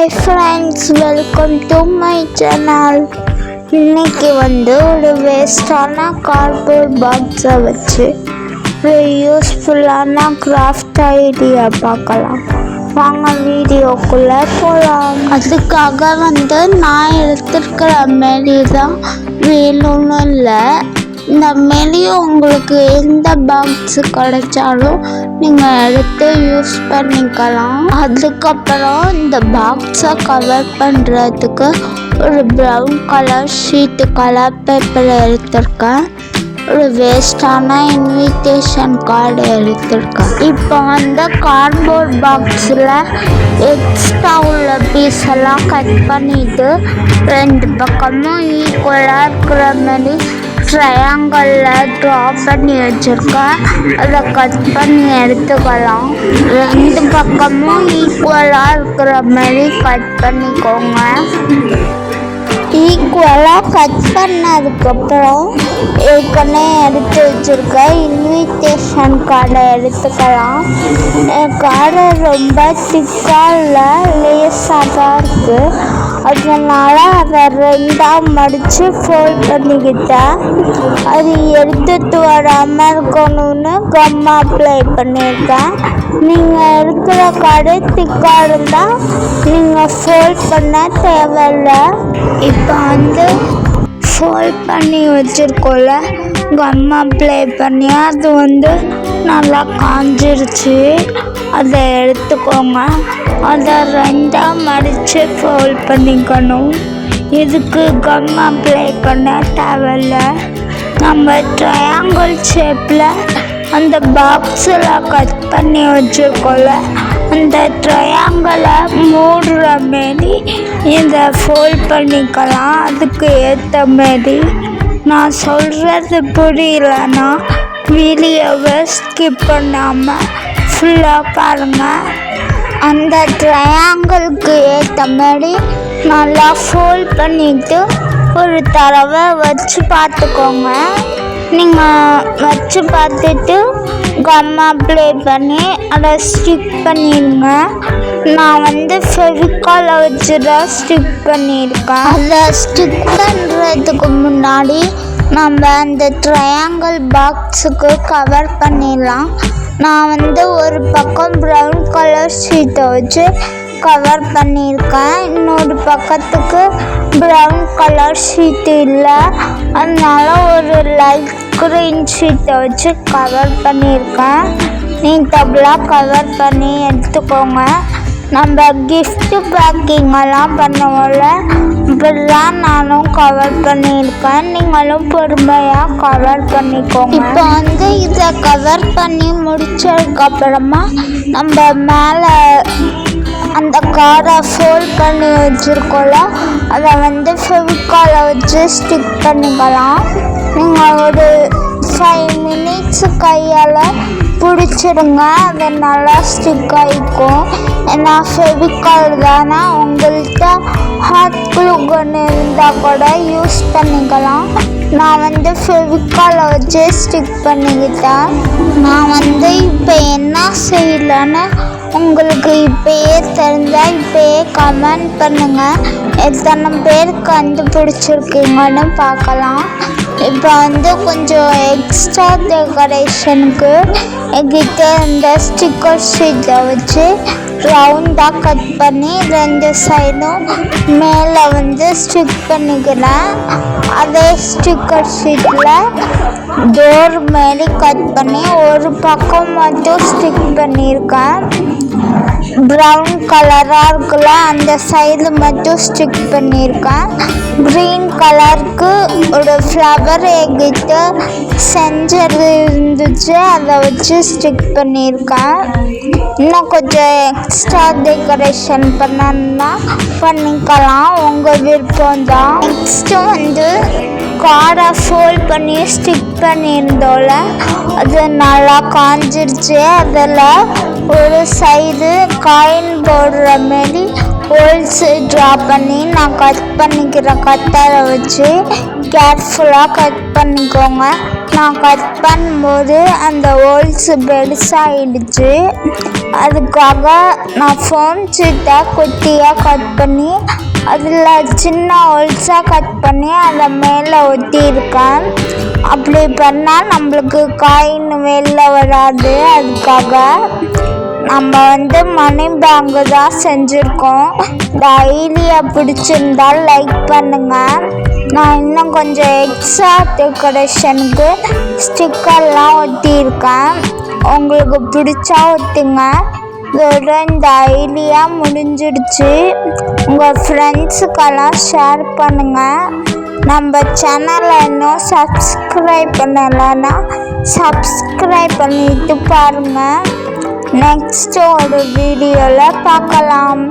Hi friends, welcome to my channel. இன்னைக்கு ஒரு வேஸ்டான cardboard பாக்ஸை வச்சு ஒரு யூஸ்ஃபுல்லான கிராஃப்ட் ஐடியா பார்க்கலாம். வாங்க வீடியோக்குள்ளே போகலாம். அதுக்காக நான் எடுத்துருக்கிற மாரி தான் வேணும்னு இல்லை. இந்த மாரி உங்களுக்கு எந்த பாக்ஸ் கிடைச்சாலும் நீங்கள் எடுத்து யூஸ் பண்ணிக்கலாம். அதுக்கப்புறம் இந்த பாக்ஸை கவர் பண்ணுறதுக்கு ஒரு brown colour sheet colour paper எடுத்திருக்கேன். ஒரு வேஸ்டான இன்விடேஷன் கார்டு எடுத்திருக்கேன். இப்போ கார்ட்போர்ட் பாக்ஸில் எக்ஸ்ட்ரா உள்ள பீஸ் எல்லாம் கட் பண்ணிவிட்டு ரெண்டு பக்கமும் ஈக்குவலாக இருக்கிற மாதிரி ட்ரையாங்கிளில் ட்ரா பண்ணி வச்சுருக்கேன். அதை கட் பண்ணி எடுத்துக்கலாம். ரெண்டு பக்கமும் ஈக்குவலாக இருக்கிற மாதிரி கட் பண்ணிக்கோங்க. ஈக்குவலாக கட் பண்ணதுக்கப்புறம் ஏற்கனவே எடுத்து வச்சுருக்க இன்விடேஷன் கார்டை எடுத்துக்கலாம். கார்டு ரொம்ப திக்காக இல்லை, லேஸாக தான் இருக்குது. அதனால் அதை ரெண்டாக மடித்து ஃபோல்ட் பண்ணிக்கிட்டேன். அது எடுத்துட்டு வராமல் இருக்கணும்னு கம் அப்ளை பண்ணியிருக்கேன். நீங்கள் இருக்கிற கார்டு திக்காக இருந்தால் நீங்கள் ஃபோல்ட் பண்ண தேவையில்லை. இப்போ ஃபோல்ட் பண்ணி வச்சுருக்கோம்ல, கம் அப்ளை பண்ணி அது நல்லா காஞ்சிருச்சு. அதை எடுத்துக்கோங்க. அதை ரெண்டாக மடித்து ஃபோல்ட் பண்ணிக்கணும். இதுக்கு கம் அப்ளை பண்ண தேவையில்லை. நம்ம ட்ரையாங்கிள் ஷேப்பில் அந்த பாக்ஸில் கட் பண்ணி வச்சுருக்கோம்ல, அந்த ட்ரையாங்கிளை மூடுற மாரி இதை ஃபோல்ட் பண்ணிக்கலாம். அதுக்கு ஏற்ற மாரி. நான் சொல்கிறது புரியலன்னா வீடியோவை ஸ்கிப் பண்ணாமல் ஃபுல்லாக பாருங்கள். அந்த ட்ரையாங்கிளுக்கு ஏற்ற மாதிரி நல்லா ஃபோல்ட் பண்ணிவிட்டு ஒரு தடவை வச்சு பார்த்துக்கோங்க. நீங்கள் வச்சு பார்த்துட்டு கம் அப்ளை பண்ணி அதை ஸ்டிக் பண்ணிடுங்க. நான் ஃபெவிகாலை வச்சு தான் ஸ்டிக் பண்ணியிருக்கேன். அதை ஸ்டிக் பண்ணுறதுக்கு முன்னாடி நம்ம அந்த ட்ரையாங்கிள் பாக்ஸுக்கு கவர் பண்ணிடலாம். நான் ஒரு பக்கம் ப்ரௌன் கலர் ஷீட்டை வச்சு கவர் பண்ணியிருக்கேன். இன்னொரு பக்கத்துக்கு ப்ரௌன் கலர் ஷீட்டு இல்லை, அதனால ஒரு லைட் க்ரீன் ஷீட்டை வச்சு கவர் பண்ணியிருக்கேன். நீட்டபுளாக கவர் பண்ணி எடுத்துக்கோங்க. நம்ம கிஃப்ட்டு பேக்கிங்கெல்லாம் பண்ணுவோம்ல, இப்படிலாம் நானும் கவர் பண்ணியிருக்கேன். நீங்களும் பொறுமையாக கவர் பண்ணிக்கோங்க. இப்போ இதை கவர் பண்ணி முடிச்சதுக்கப்புறமா நம்ம மேலே அந்த கார்டை ஃபோல்ட் பண்ணி வச்சுருக்கோம்ல, அதை ஃபெவிகாலை வச்சு ஸ்டிக் பண்ணிக்கலாம். நீங்கள் ஒரு 5 minutes கையால் பிடிச்சிடுங்க. அது நல்லா ஸ்டிக் ஆகிக்கும். ஏன்னா ஃபெவிகால் தானே. உங்கள்கிட்ட ஹாட் க்ளூ கன் இருந்தால் கூட யூஸ் பண்ணிக்கலாம். நான் ஃபெவிகாலை வச்சு ஸ்டிக் பண்ணிக்கிட்டேன். நான் இப்போ என்ன செய்யலன்னு உங்களுக்கு இப்போயே தெரிஞ்சால் இப்போயே கமெண்ட் பண்ணுங்கள். எத்தனை பேர் கண்டுபிடிச்சிருக்கீங்கன்னு பார்க்கலாம். இப்போ கொஞ்சம் எக்ஸ்ட்ரா டெக்கரேஷனுக்கு என்கிட்ட இந்த ஸ்டிக்கர் ஷீட்டை வச்சு ரவுண்டாக கட் பண்ணி ரெண்டு சைடும் மேலே ஸ்டிக் பண்ணிக்கிறேன். அதே ஸ்டிக்கர் ஷீட்டில் டோர் மாரி கட் பண்ணி ஒரு பக்கம் மட்டும் ஸ்டிக் பண்ணியிருக்கேன். ப்ரௌன் கலராக இருக்குல்ல, அந்த சைடு மட்டும் ஸ்டிக் பண்ணியிருக்கேன். க்ரீன் கலருக்கு ஒரு ஃப்ளவர் என்கிட்ட செஞ்சது இருந்துச்சு, அதை வச்சு ஸ்டிக் பண்ணியிருக்கேன். இன்னும் கொஞ்சம் எக்ஸ்ட்ரா டெக்கரேஷன் பண்ணணும்னா பண்ணிக்கலாம், உங்கள் விருப்பம் தான். நெக்ஸ்ட்டு கார்டை ஃபோல்ட் பண்ணி ஸ்டிக் பண்ணியிருந்தோம்ல, அது நல்லா காஞ்சிருச்சு. அதில் ஒரு சைடு காயின் போடுற மாரி ஹோல்ஸ் ட்ரா பண்ணி நான் கட் பண்ணிக்கிற கட்டரை வச்சு கேர்ஃபுல்லாக கட் பண்ணிக்கோங்க. நான் கட் பண்ணும்போது அந்த ஹோல்ஸ் பெருசாகிடுச்சு. அதுக்காக நான் ஃபோன் ஷீட்டை குட்டியாக கட் பண்ணி அதில் சின்ன ஹோல்ஸாக கட் பண்ணி அதை மேலே ஒட்டியிருக்கேன். அப்படி பண்ணால் நம்மளுக்கு காயின் வெளில வராது. அதுக்காக நம்ம மணி பேங்கு தான் செஞ்சுருக்கோம். இந்த ஐடியா பிடிச்சிருந்தால் லைக் பண்ணுங்கள். நான் இன்னும் கொஞ்சம் எக்ஸ்ட்ரா டெக்கரேஷனுக்கு ஸ்டிக்கர்லாம் ஒட்டியிருக்கேன். உங்களுக்கு பிடிச்சா ஒட்டுங்க. இதோட இந்த ஐடியா முடிஞ்சிடுச்சு. உங்கள் ஃப்ரெண்ட்ஸுக்கெல்லாம் ஷேர் பண்ணுங்கள். நம்ம சேனலை இன்னும் சப்ஸ்கிரைப் பண்ணலைன்னா சப்ஸ்கிரைப் பண்ணிட்டு பாருங்கள். நெக்ஸ்ட் ஒரு வீடியோவில் பார்க்கலாம்.